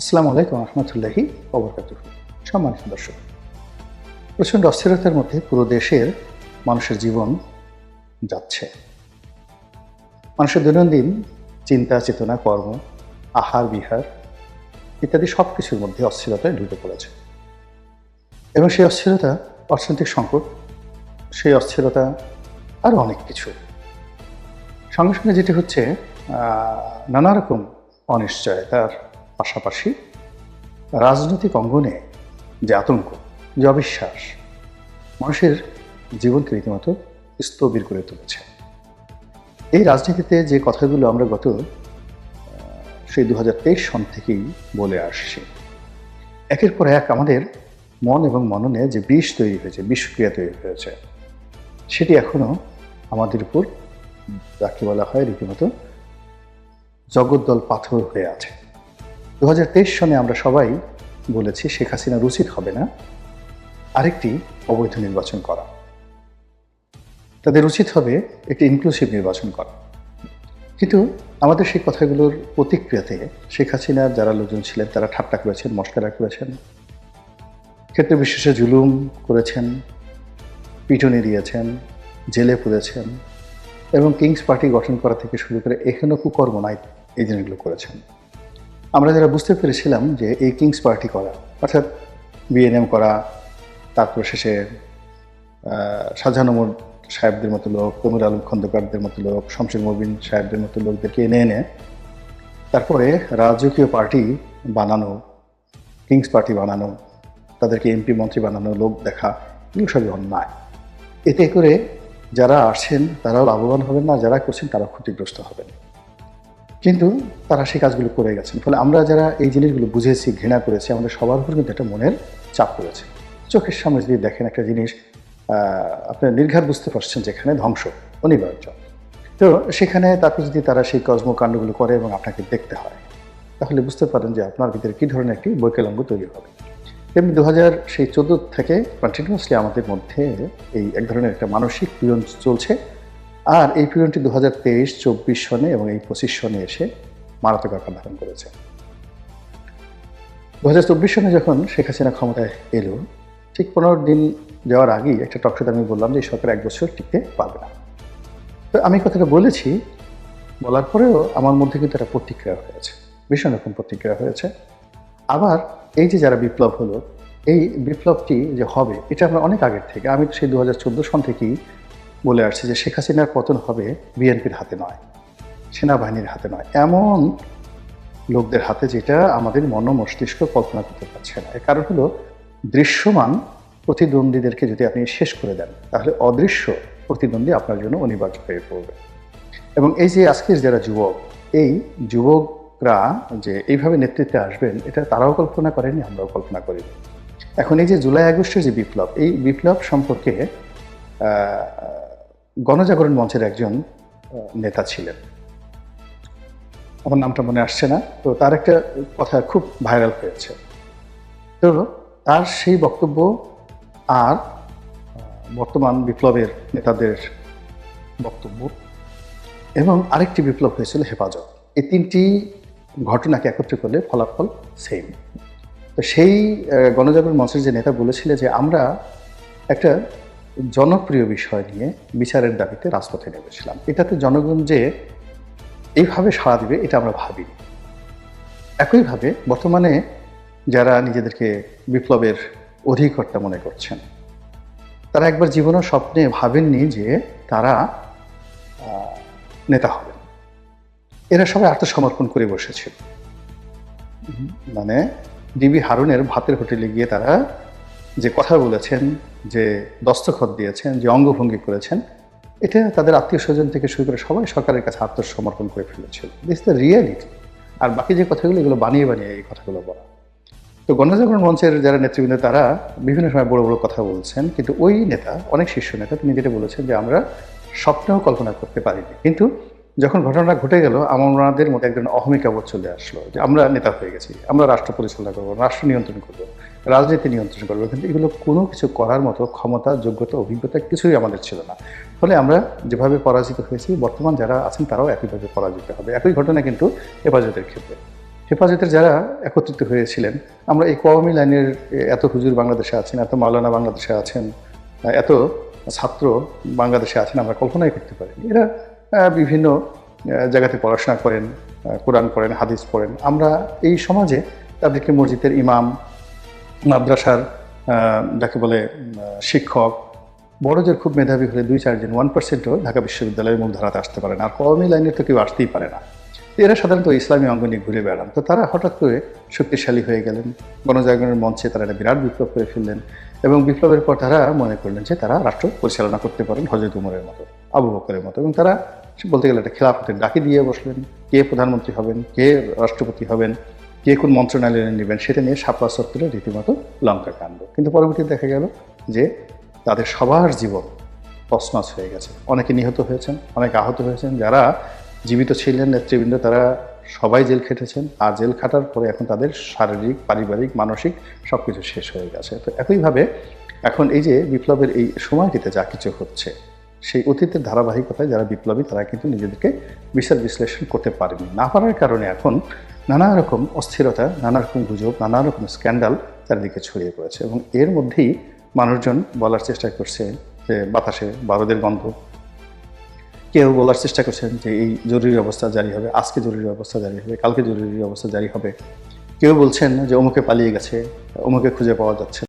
আসসালামু আলাইকুম রহমতুল্লাহি ওবরকাতুহ। সম্মানিত দর্শক, প্রচণ্ড অস্থিরতার মধ্যে পুরো দেশের মানুষের জীবন যাচ্ছে। মানুষের দৈনন্দিন চিন্তা চেতনা, কর্ম, আহার বিহার ইত্যাদি সব কিছুর মধ্যে অস্থিরতায় ঢুকে পড়েছে। এবং সেই অস্থিরতা, অর্থনৈতিক সংকট, সেই অস্থিরতা আরও অনেক কিছু। সঙ্গে সঙ্গে যেটি হচ্ছে, নানা রকম অনিশ্চয়তার পাশাপাশি রাজনৈতিক অঙ্গনে যে আতঙ্ক, যে অবিশ্বাস মানুষের জীবনকে রীতিমতো স্থবির করে তুলেছে। এই রাজনীতিতে যে কথাগুলো আমরা গত সেই 2023 সন থেকেই বলে আসছি, একের পর এক আমাদের মন এবং মননে যে বিষ তৈরি হয়েছে, বিষক্রিয়া তৈরি হয়েছে, সেটি এখনো আমাদের উপর যাকে বলা হয় রীতিমতো জগদ্দল পাথর হয়ে আছে। 2023 সনে আমরা সবাই বলেছি শেখ হাসিনার উচিত হবে না আরেকটি অবৈধ নির্বাচন করা, তাদের উচিত হবে একটি ইনক্লুসিভ নির্বাচন করা। কিন্তু আমাদের সেই কথাগুলোর প্রতিক্রিয়াতে শেখ হাসিনার যারা লোকজন ছিলেন তারা ঠাট্টা করেছেন, মশকরা করেছেন, ক্ষেত্র বিশেষে জুলুম করেছেন, পিটুনি দিয়েছেন, জেলে পুরেছেন এবং কিংস পার্টি গঠন করা থেকে শুরু করে এখানেও কুকর্ম নাই এই জিনিসগুলো করেছেন। আমরা যারা বুঝতে পেরেছিলাম যে এই কিংস পার্টি করা অর্থাৎ বিএনএম করা, তারপর শেষে শাহজাহান সাহেবদের মতো লোক, তমির আলম খন্দকারদের মতো লোক, শমশের মবিন সাহেবদের মতো লোকদেরকে এনে এনে তারপরে রাজকীয় পার্টি বানানো, কিংস পার্টি বানানো, তাদেরকে এমপি মন্ত্রী বানানো, লোক দেখা, এগুলো সবই অন্যায়। এতে করে যারা আসছেন তারাও লাভবান হবেন না, যারা করছেন তারাও ক্ষতিগ্রস্ত হবেন। কিন্তু তারা সেই কাজগুলো করে গেছেন। ফলে আমরা যারা এই জিনিসগুলো বুঝেছি, ঘৃণা করেছি, আমাদের সবার উপর কিন্তু একটা মনের চাপ পড়েছে। চোখের সামনে যদি দেখেন একটা জিনিস, আপনার নির্ঘাত বুঝতে পারছেন যেখানে ধ্বংস অনিবার্য। তো সেখানে তারপর যদি তারা সেই কর্মকাণ্ডগুলো করে এবং আপনাকে দেখতে হয়, তাহলে বুঝতে পারেন যে আপনার ভিতরে কী ধরনের একটি বৈকলঙ্গ তৈরি হবে। তেমনি 2014 থেকে কন্টিনিউয়াসলি আমাদের মধ্যে এই এক ধরনের একটা মানসিক পীড়ন চলছে। আর এই পীড়নটি 2023-24 সনে এবং এই 25 সনে এসে মারাত্মক আকার ধারণ করেছে। 2024 সনে যখন শেখ হাসিনা ক্ষমতায় এলো, ঠিক 15 দিন যাওয়ার আগেই একটা টকশোতে আমি বললাম যে এই সরকার 1 বছর টিকতে পারবে না। তো আমি কথাটা বলেছি, বলার পরেও আমার মধ্যে কিন্তু একটা প্রতিক্রিয়া হয়েছে, ভীষণ রকম প্রতিক্রিয়া হয়েছে। আবার এই যে যারা বিপ্লব হলো, এই বিপ্লবটি যে হবে এটা আমরা অনেক আগের থেকে, আমি তো সেই 2014 সন থেকেই বলে আসছি যে শেখ হাসিনার পতন হবে বিএনপির হাতে নয়, সেনাবাহিনীর হাতে নয়, এমন লোকদের হাতে যেটা আমাদের মন মস্তিষ্ক কল্পনা করতে পারছে না। এর কারণ হলো, দৃশ্যমান প্রতিদ্বন্দ্বীদেরকে যদি আপনি শেষ করে দেন, তাহলে অদৃশ্য প্রতিদ্বন্দ্বী আপনার জন্য অনিবার্য হয়ে পড়বে। এবং এই যে আজকের যারা যুবক, এই যুবকরা যে এইভাবে নেতৃত্বে আসবেন, এটা তারাও কল্পনা করেনি, আমরাও কল্পনা করিনি। এখন এই যে জুলাই আগস্টের যে বিপ্লব, এই বিপ্লব সম্পর্কে গণজাগরণ মঞ্চের একজন নেতা ছিলেন, আমার নামটা মনে আসছে না, তো তার একটা কথা খুব ভাইরাল হয়েছে। তো তার সেই বক্তব্য আর বর্তমান বিপ্লবের নেতাদের বক্তব্য এবং আরেকটি বিপ্লব হয়েছিল হেফাজত, এই তিনটি ঘটনাকে একত্রিত করলে ফলাফল সেম। তো সেই গণজাগরণ মঞ্চের যে নেতা বলেছিলেন যে আমরা একটা জনপ্রিয় বিষয় নিয়ে বিচারের দাবিতে রাজপথে নেমেছিলাম, এটাতে জনগণ যে এইভাবে সাড়া দিবে এটা আমরা ভাবিনি। একইভাবে বর্তমানে যারা নিজেদেরকে বিপ্লবের অধিকর্তা মনে করছেন, তারা একবার জীবনে স্বপ্নে ভাবেননি যে তারা নেতা হবেন। এরা সবাই আত্মসমর্পণ করে বসেছিল। মানে ডিবি হারুনের ভাতের হোটেলে গিয়ে তারা যে কথা বলেছেন, যে দস্তখত দিয়েছেন, যে অঙ্গভঙ্গি করেছেন, এটা তাদের আত্মীয় স্বজন থেকে শুরু করে সবাই সরকারের কাছে আত্মসমর্পণ করে ফেলেছিল। This the reality. আর বাকি যে কথাগুলো, এগুলো বানিয়ে বানিয়ে এই কথাগুলো বলা। তো গণজাগরণ মঞ্চের যারা নেতৃবৃন্দ তারা বিভিন্ন সময় বড় বড় কথা বলছেন, কিন্তু ওই নেতা, অনেক শীর্ষ নেতা, তিনি যেটা বলেছেন যে আমরা স্বপ্নেও কল্পনা করতে পারিনি। কিন্তু যখন ঘটনাটা ঘটে গেল, আমাদের মধ্যে একজন অহমিকাবোধ চলে আসলো যে আমরা নেতা হয়ে গেছি, আমরা রাষ্ট্র পরিচালনা করবো, রাষ্ট্র নিয়ন্ত্রণ করবো, রাজনীতি নিয়ন্ত্রণ করবো। কিন্তু এগুলো কোনো কিছু করার মতো ক্ষমতা, যোগ্যতা, অভিজ্ঞতা কিছুই আমাদের ছিল না। ফলে আমরা যেভাবে পরাজিত হয়েছি, বর্তমান যারা আছেন তারাও একইভাবে পরাজিত হবে। একই ঘটনা কিন্তু হেফাজতের ক্ষেত্রে। হেফাজতের যারা একত্রিত হয়েছিলেন, আমরা এই কওমি লাইনের এত হুজুর বাংলাদেশে আছেন, এত মাওলানা বাংলাদেশে আছেন, এত ছাত্র বাংলাদেশে আছেন, আমরা কল্পনাই করতে পারি। এরা বিভিন্ন জায়গাতে পড়াশোনা করেন, কোরআন পড়েন, হাদিস পড়েন। আমরা এই সমাজে তাদেরকে মসজিদের ইমাম, মাদ্রাসার যাকে বলে শিক্ষক, বড়দের খুব মেধাবী হলে 2-4 জন 1%ও ঢাকা বিশ্ববিদ্যালয়ের মূলধারাতে আসতে পারে না, আর কওমি লাইনে তো কেউ আসতেই পারে না। এরা সাধারণত ইসলামী অঙ্গনে ঘুরে বেড়ান। তো তারা হঠাৎ করে শক্তিশালী হয়ে গেলেন, গণজাগরণের মঞ্চে তারা একটা বিরাট বিপ্লব করে ফেললেন, এবং বিপ্লবের পর তারা মনে করলেন যে তারা রাষ্ট্র পরিচালনা করতে পারেন হযরত উমরের মতো, আবু বকরের মতো, এবং তারা বলতে গেলে একটা খেলাফতের ডাকি দিয়ে বসলেন। কে প্রধানমন্ত্রী হবেন, কে রাষ্ট্রপতি হবেন, কে কোন মন্ত্রণালয়ে নেবেন, সেটা নিয়ে শাপলা চত্বরে রীতিমতো লঙ্কা কাণ্ড। কিন্তু পরবর্তীতে দেখা গেল যে তাদের সবার জীবন তছনছ হয়ে গেছে। অনেকে নিহত হয়েছেন, অনেকে আহত হয়েছেন। যারা জীবিত ছিলেন নেতৃবৃন্দ, তারা সবাই জেল খেটেছেন, আর জেল খাটার পরে এখন তাদের শারীরিক, পারিবারিক, মানসিক সবকিছু শেষ হয়ে গেছে। তো একইভাবে এখন এই যে বিপ্লবের এই সময়টিতে যা কিছু হচ্ছে, সেই অতীতের ধারাবাহিকতায় যারা বিপ্লবী তারা কিন্তু নিজেদেরকে বিচার বিশ্লেষণ করতে পারেনি। না পারার কারণে এখন নানা রকম অস্থিরতা, নানা রকম গুজব, নানা রকম স্ক্যান্ডাল চারিদিকে ছড়িয়ে পড়েছে, এবং এর মধ্যেই মানুষজন বলার চেষ্টা করছে যে বাতাসে বারুদের গন্ধ। কেউ বলার চেষ্টা করছেন যে এই জরুরি অবস্থা জারি হবে, আজকে জরুরি অবস্থা জারি হবে, কালকে জরুরি অবস্থা জারি হবে। কেউ বলছেন যে অমুকে পালিয়ে গেছে, অমুকে খুঁজে পাওয়া যাচ্ছে